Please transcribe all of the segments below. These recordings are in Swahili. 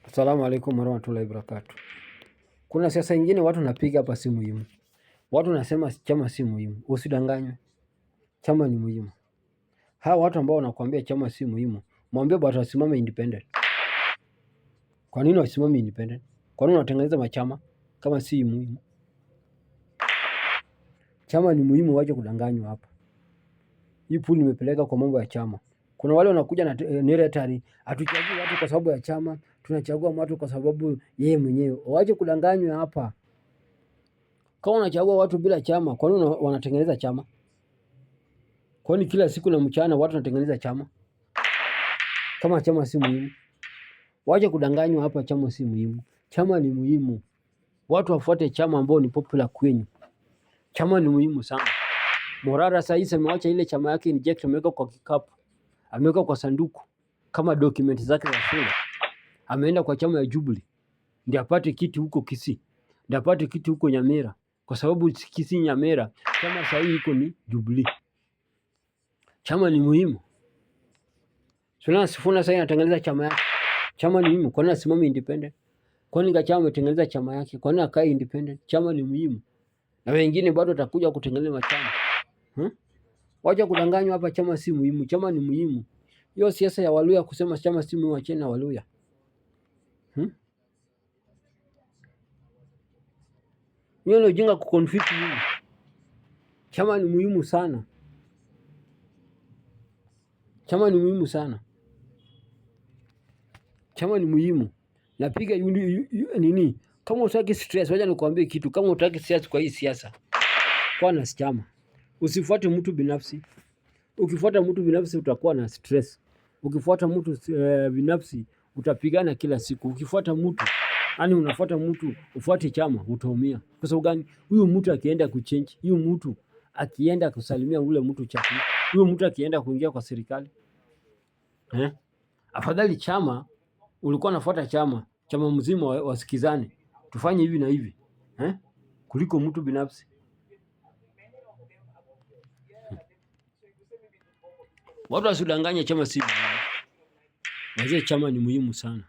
Assalamu alaikum warahmatullahi wabarakatuh. Kuna siasa nyingine watu napiga hapa si muhimu. Watu nasema chama si muhimu. Usidanganywe. Chama ni muhimu. Hawa watu ambao wanakuambia chama si muhimu, mwambie bado wasimame independent. Kwa nini wasimame independent? Kwa nini wanatengeneza machama kama si muhimu? Chama ni muhimu, waje kudanganywa hapa. Hii pool nimepeleka kwa mambo ya chama. Kuna wale wanakuja na narrative, hatuchagui watu kwa sababu ya chama, tunachagua watu kwa sababu yeye mwenyewe. Waje kudanganywa hapa. Kama unachagua watu bila chama, kwa nini wanatengeneza chama? Kwa nini kila siku na mchana watu wanatengeneza chama? Kama chama si muhimu. Waje kudanganywa hapa, chama si muhimu. Chama ni muhimu. Watu wafuate chama ambao ni popular kwenyu. Chama ni muhimu sana. Morara sasa amewacha ile chama yake inject, ameweka kwa kikapu. Ameweka kwa sanduku kama document zake za shule. Ameenda kwa chama ya Jubilee. Ndio apate kiti huko Kisii. Ndio apate kiti huko Nyamira. Kwa sababu Kisii Nyamira chama sahihi iko ni Jubilee. Chama ni muhimu. Suna Sifuna sasa anatengeneza chama yake. Chama ni muhimu. Kwa nini asimame independent? Kwa nini Gachagua ametengeneza chama yake? Kwa nini akae independent? Chama ni muhimu. Na wengine bado watakuja kutengeneza machama. Wacha kudanganywa hapa, chama si muhimu. Chama ni muhimu. Hiyo siasa ya Waluya kusema chama si muhimu, acheni na Waluya. Hiyo ndio ujinga kuconfuse mimi. Chama ni muhimu sana. Chama ni muhimu sana. Chama ni muhimu. Napiga nini? Kama utaki stress, wacha nikwambie kitu. Kama utaki stress kwa hii siasa, kwa na chama. Usifuate mtu binafsi. Ukifuata mtu binafsi utakuwa na stress. Ukifuata mtu binafsi utapigana kila siku. Ukifuata mtu, yani unafuata mtu, ufuate chama, utaumia. Kwa sababu gani? Huyu mtu akienda kuchange, huyu mtu akienda kusalimia ule mtu chakula, huyu mtu akienda kuingia kwa serikali, afadhali chama, ulikuwa unafuata chama mzima wasikizane, tufanye hivi na hivi, kuliko mtu binafsi. Watu wasidanganye, chama si muhimu. Wazee, chama ni muhimu sana.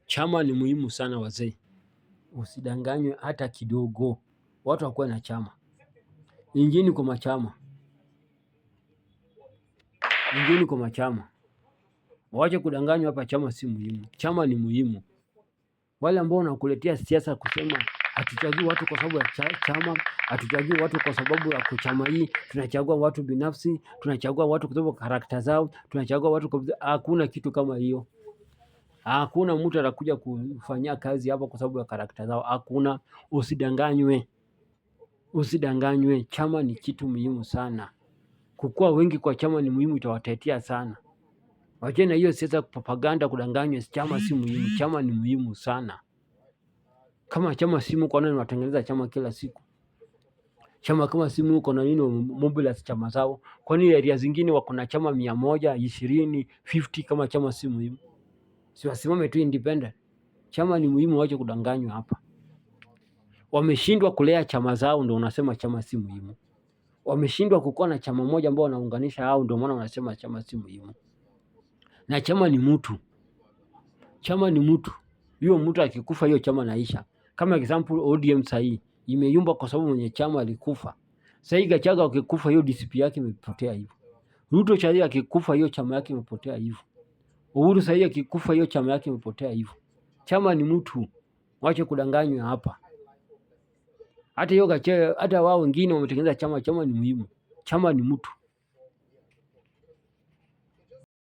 Chama ni muhimu sana wazee. Usidanganywe hata kidogo. Watu wakuwe na chama. Ingieni kwa machama. Ingieni kwa machama. Wache kudanganywa hapa, chama si muhimu. Chama ni muhimu. Wale ambao wanakuletea siasa kusema hatuchagui watu kwa sababu ya chama, hatuchagui watu kwa sababu ya chama hii, tunachagua watu binafsi, tunachagua watu kwa sababu karakta zao, tunachagua watu kwa... Hakuna kitu kama hiyo. Hakuna mtu atakuja kufanyia kazi hapa kwa sababu ya karakta zao. Hakuna. Usidanganywe. Usidanganywe. Chama ni kitu muhimu sana. Kukua wengi kwa chama ni muhimu, itawatetea sana. Wacheni na hiyo siasa propaganda, kudanganywa. Chama si muhimu. Chama ni muhimu sana. Kama chama simu, kwa nini wanatengeneza chama kila siku? Chama kama simu, kwa nini mobilize chama zao? Kwa nini area zingine wako na chama 100, 20, 50 kama chama si muhimu? Si wasimame tu independent. Chama ni muhimu, wache kudanganywa hapa. Wameshindwa kulea chama zao, ndio unasema chama si muhimu. Wameshindwa kukuwa na chama moja ambao wanaunganisha hao, ndio maana wanasema chama si muhimu. Na chama ni mtu. Chama ni mtu. Hiyo mtu akikufa, hiyo chama naisha. Kama example ODM sahii imeyumba kwa sababu mwenye chama alikufa. Sahii Gachagua akikufa, hiyo DCP yake imepotea hivyo. Ruto sahii akikufa, hiyo chama yake imepotea hivyo. Uhuru sahii akikufa, hiyo chama yake imepotea hivyo. Chama ni mtu. Wache kudanganywa hapa. Hata hiyo Gachagua, hata wao wengine wametengeneza chama. Chama ni muhimu. Chama ni mtu.